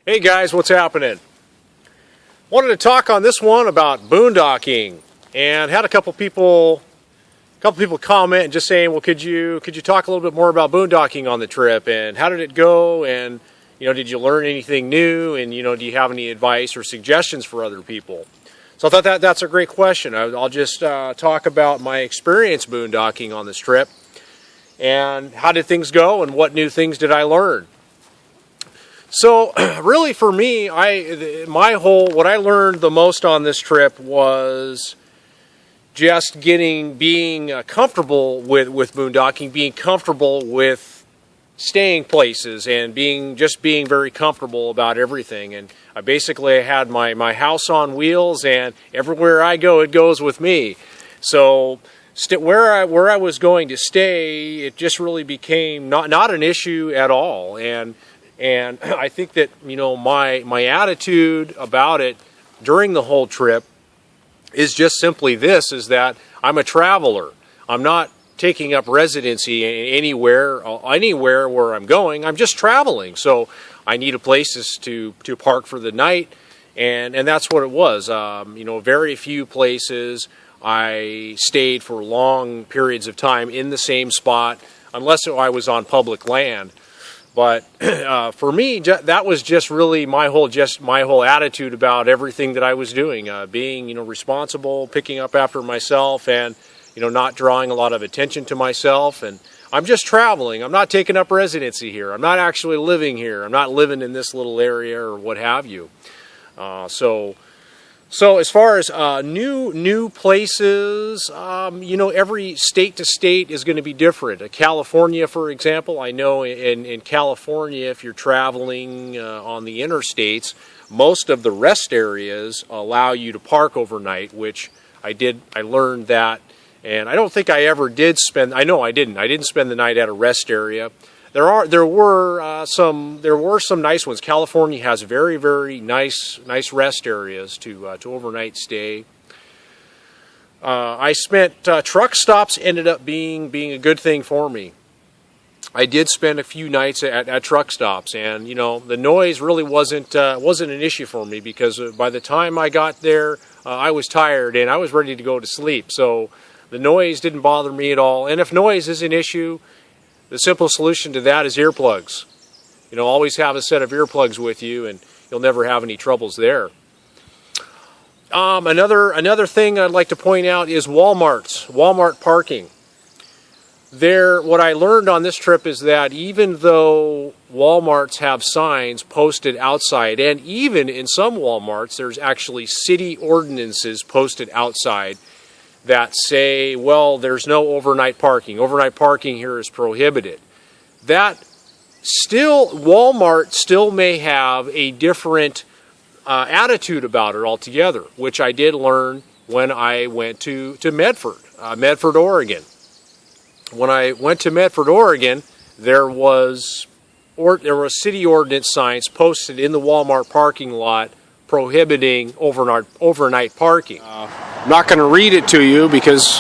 Hey guys, what's happening? Wanted to talk on this one about boondocking, and had a couple people comment and just saying, well, could you talk a little bit more about boondocking on the trip, and how did it go, and did you learn anything new, and do you have any advice or suggestions for other people? So I thought that's a great question. I'll just talk about my experience boondocking on this trip, and how did things go, and what new things did I learn. So really for me, what I learned the most on this trip was just being comfortable with boondocking, being comfortable with staying places, and being very comfortable about everything. And I basically had my house on wheels, and everywhere I go, it goes with me. So where I was going to stay, it just really became not an issue at all. And I think that, my attitude about it during the whole trip is just simply this, is that I'm a traveler. I'm not taking up residency anywhere where I'm going. I'm just traveling. So I need a place to park for the night. And that's what it was. Very few places I stayed for long periods of time in the same spot, unless I was on public land. But for me, that was just really my whole attitude about everything that I was doing, being responsible, picking up after myself, and not drawing a lot of attention to myself. And I'm just traveling. I'm not taking up residency here. I'm not actually living here. I'm not living in this little area or what have you. So as far as new places, every state to state is going to be different. California, for example, I know in California, if you're traveling on the interstates, most of the rest areas allow you to park overnight, which I learned that, and I don't think I ever did spend. I know I didn't. I didn't spend the night at a rest area. There were some nice ones. California has very, very nice rest areas to overnight stay. I spent truck stops ended up being a good thing for me. I did spend a few nights at truck stops, and the noise really wasn't an issue for me, because by the time I got there, I was tired and I was ready to go to sleep. So the noise didn't bother me at all. And if noise is an issue, the simple solution to that is earplugs. Always have a set of earplugs with you, and you'll never have any troubles there. Another thing I'd like to point out is Walmart parking. What I learned on this trip is that even though Walmarts have signs posted outside, and even in some Walmarts, there's actually city ordinances posted outside that say, well, there's no overnight parking. Overnight parking here is prohibited. Walmart still may have a different attitude about it altogether, which I did learn when I went to Medford, Oregon. When I went to Medford, Oregon, there was city ordinance signs posted in the Walmart parking lot prohibiting overnight parking. I'm not going to read it to you because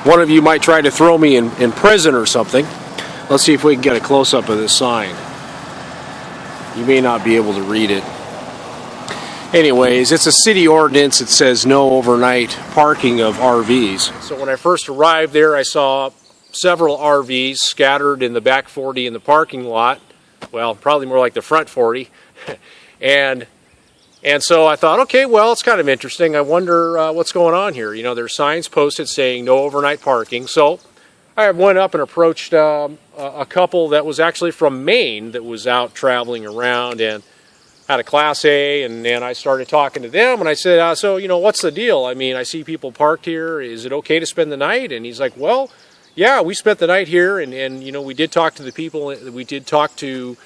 one of you might try to throw me in prison or something. Let's see if we can get a close-up of this sign. You may not be able to read it. Anyways, it's a city ordinance. It says no overnight parking of RVs. So when I first arrived there, I saw several RVs scattered in the back 40 in the parking lot. Well, probably more like the front 40. And so I thought, okay, well, it's kind of interesting. I wonder what's going on here. There's signs posted saying no overnight parking. So I went up and approached a couple that was actually from Maine that was out traveling around and had a Class A, and I started talking to them, and I said, so, what's the deal? I mean, I see people parked here. Is it okay to spend the night? And he's like, well, yeah, we spent the night here, and we did talk to the people. We did talk to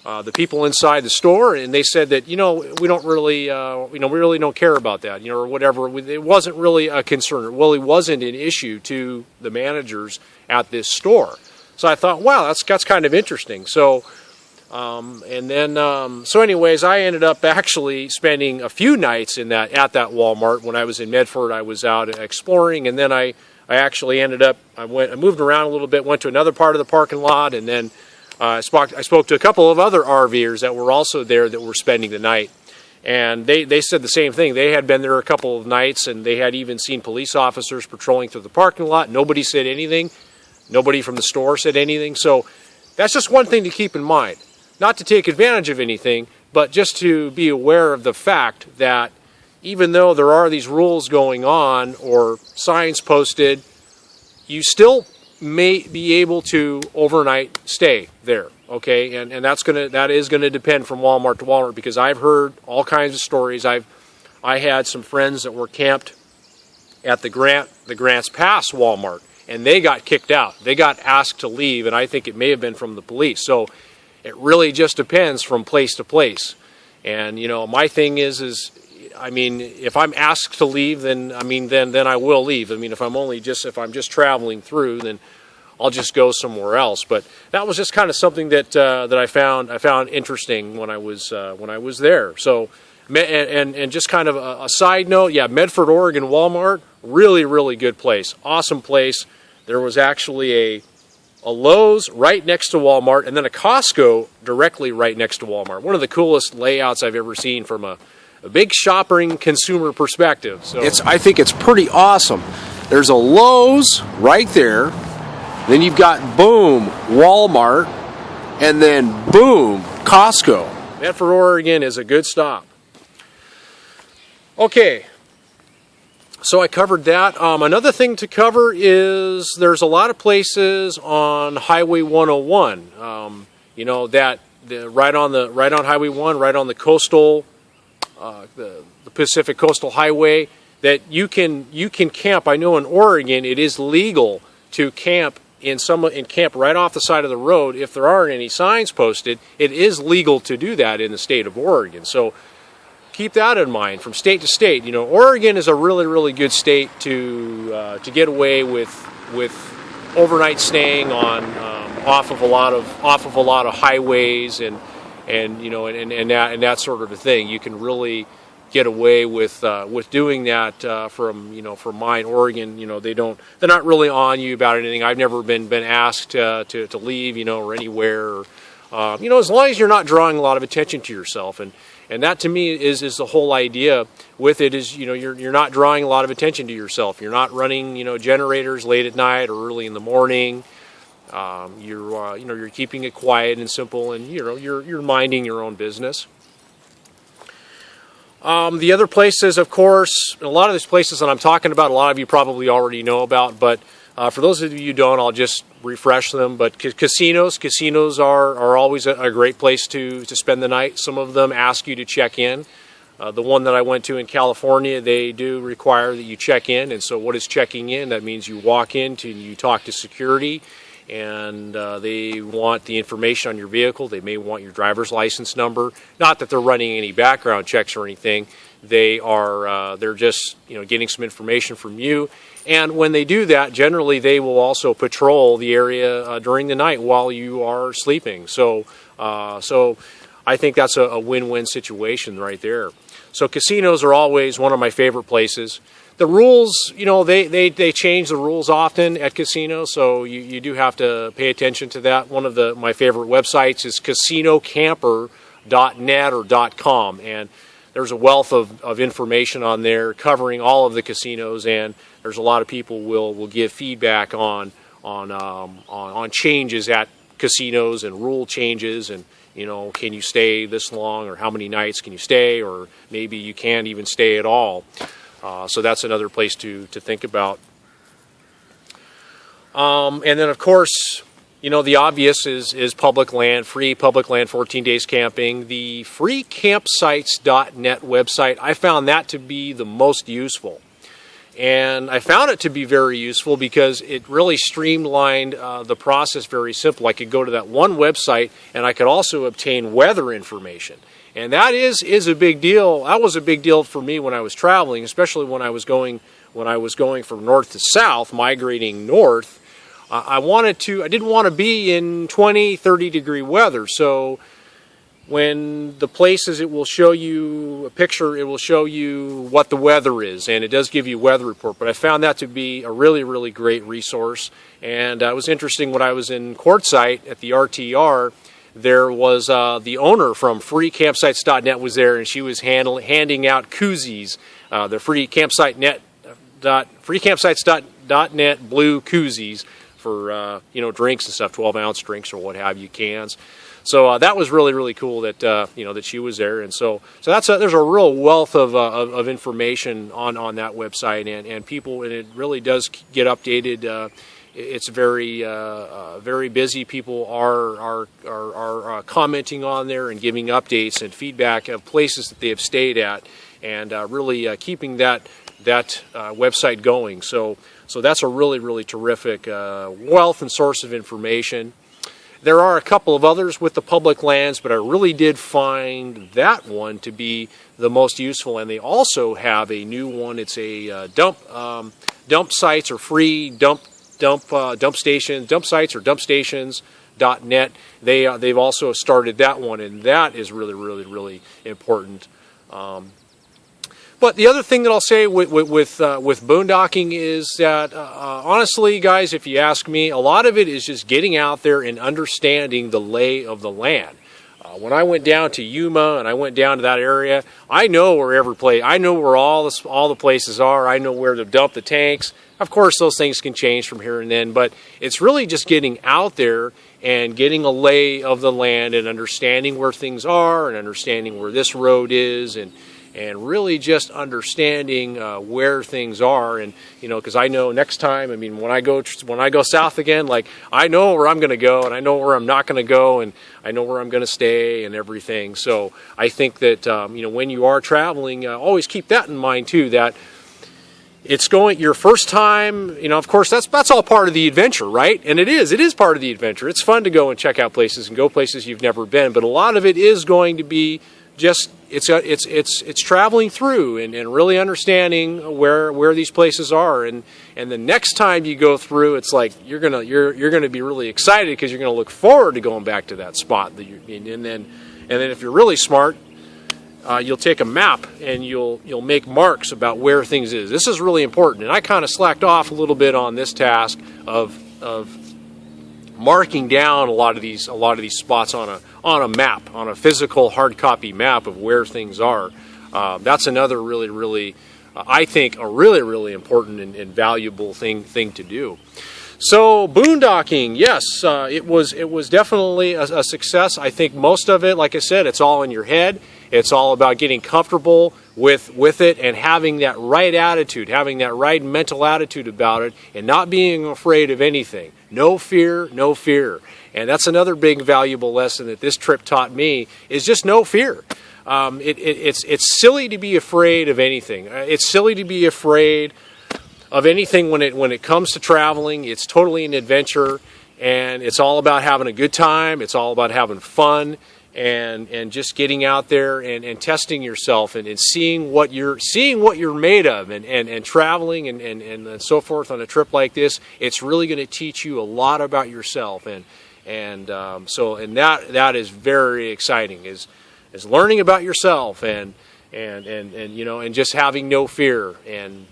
the people inside the store, and they said that we don't really we really don't care about that, or whatever. It wasn't really a concern. Well, it wasn't an issue to the managers at this store. So I thought, wow, that's kind of interesting. So anyways, I ended up actually spending a few nights at that Walmart. When I was in Medford, I was out exploring, and then I actually ended up I moved around a little bit, went to another part of the parking lot, and then I spoke to a couple of other RVers that were also there that were spending the night. And they said the same thing. They had been there a couple of nights, and they had even seen police officers patrolling through the parking lot. Nobody said anything. Nobody from the store said anything. So that's just one thing to keep in mind. Not to take advantage of anything, but just to be aware of the fact that even though there are these rules going on or signs posted, you still may be able to overnight stay there, okay? And that is gonna depend from Walmart to Walmart, because I've heard all kinds of stories. I had some friends that were camped at the Grants Pass Walmart, and they got kicked out. They got asked to leave, and I think it may have been from the police. So it really just depends from place to place. And you know, my thing is I mean, if I'm asked to leave, then I will leave. I mean, if I'm just traveling through, then I'll just go somewhere else. But that was just kind of something that I found interesting when I was there. So, and just kind of a side note, yeah, Medford, Oregon Walmart, really good place, awesome place. There was actually a Lowe's right next to Walmart, and then a Costco directly right next to Walmart. One of the coolest layouts I've ever seen from a big shopping consumer perspective. So I think it's pretty awesome. There's a Lowe's right there, then you've got boom, Walmart, and then boom, Costco. Medford, Oregon is a good stop. Okay, so I covered that. Another thing to cover is there's a lot of places on Highway 101. You know, right on Highway 1, right on the coastal. The Pacific Coastal Highway, that you can camp. I know in Oregon it is legal to camp camp right off the side of the road. If there aren't any signs posted, it is legal to do that in the state of Oregon. So keep that in mind from state to state. You know, Oregon is a really good state to get away with overnight staying on off of a lot of highways and you know, and that sort of a thing. You can really get away with doing that from mine, Oregon. You know, they're not really on you about anything. I've never been asked to leave, you know, or anywhere. You know, as long as you're not drawing a lot of attention to yourself, and that to me is the whole idea with it is, you know, you're not drawing a lot of attention to yourself. You're not running, you know, generators late at night or early in the morning. You're keeping it quiet and simple, and you know you're minding your own business. The other places, of course, a lot of these places that I'm talking about, a lot of you probably already know about, but for those of you who don't, I'll just refresh them. But casinos are always a great place to spend the night. Some of them ask you to check in. The one that I went to in California, they do require that you check in. And so what is checking in? That means you walk in and you talk to security, and they want the information on your vehicle. They may want your driver's license number. Not that they're running any background checks or anything. They're just, you know, getting some information from you. And when they do that, generally they will also patrol the area during the night while you are sleeping. So I think that's a win-win situation right there. So casinos are always one of my favorite places. The rules, you know, they change the rules often at casinos, so you do have to pay attention to that. One of my favorite websites is casinocamper.net or .com, and there's a wealth of information on there covering all of the casinos, and there's a lot of people will give feedback on changes at casinos and rule changes, and you know, can you stay this long, or how many nights can you stay, or maybe you can't even stay at all. So that's another place to think about. And then, of course, you know, the obvious is public land, free public land, 14 days camping. The freecampsites.net website, I found that to be the most useful. And I found it to be very useful because it really streamlined the process very simple. I could go to that one website, and I could also obtain weather information. And that is a big deal. That was a big deal for me when I was traveling, especially when I was going from north to south, migrating north. I didn't want to be in 20, 30 degree weather. So when the places, it will show you a picture, it will show you what the weather is, and it does give you a weather report. But I found that to be a really, really great resource. And it was interesting when I was in Quartzsite at the RTR, there was the owner from freecampsites.net was there, and she was handing out koozies, the freecampsites.net blue koozies for drinks and stuff, 12-ounce drinks or what have you, cans. So that was really, really cool that that she was there, and so there's a real wealth of information on that website, and people, and it really does get updated. It's very very busy. People are commenting on there and giving updates and feedback of places that they have stayed at, and really keeping that website going. So that's a really, really terrific wealth and source of information. There are a couple of others with the public lands, but I really did find that one to be the most useful. And they also have a new one. It's a dump sites or free dump sites or dumpstations.net. They've also started that one, and that is really, really, really important. But the other thing that I'll say with boondocking is that, honestly, guys, if you ask me, a lot of it is just getting out there and understanding the lay of the land. When I went down to Yuma and I went down to that area, I know where every place, I know where all the places are. I know where to dump the tanks. Of course, those things can change from here and then, but it's really just getting out there and getting a lay of the land and understanding where things are and understanding where this road is, and really just understanding where things are. And because I know next time, I mean, when I go south again, like, I know where I'm going to go, and I know where I'm not going to go, and I know where I'm going to stay and everything. So I think that when you are traveling, always keep that in mind too, that it's your first time. Of course, that's all part of the adventure, right? And it is part of the adventure. It's fun to go and check out places and go places you've never been, but a lot of it is going to be just it's traveling through and really understanding where these places are, and the next time you go through, it's like you're gonna be really excited because you're gonna look forward to going back to that spot and then if you're really smart, you'll take a map and you'll make marks about where things is. This is really important, and I kind of slacked off a little bit on this task of marking down a lot of these spots on a map, on a physical hard copy map of where things are. That's another really, really, I think, a really, really important and valuable thing to do. So boondocking, yes, it was definitely a success. I think most of it, like I said, it's all in your head. It's all about getting comfortable with it and having that right attitude, having that right mental attitude about it, and not being afraid of anything. No fear, no fear. And that's another big valuable lesson that this trip taught me, is just no fear. It's silly to be afraid of anything. It's silly to be afraid of anything when it comes to traveling. It's totally an adventure, and it's all about having a good time. It's all about having fun, and just getting out there and testing yourself and seeing what you're made of, and traveling and so forth on a trip like this. It's really going to teach you a lot about yourself, and that is very exciting, is learning about yourself and just having no fear and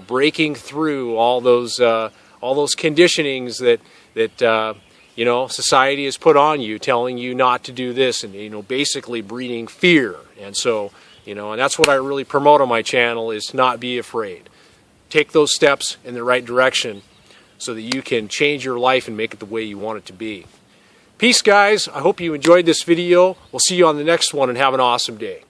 breaking through all those conditionings that society has put on you, telling you not to do this, and basically breeding fear. And so and that's what I really promote on my channel, is to not be afraid. Take those steps in the right direction so that you can change your life and make it the way you want it to be. Peace, guys. I hope you enjoyed this video. We'll see you on the next one, and have an awesome day.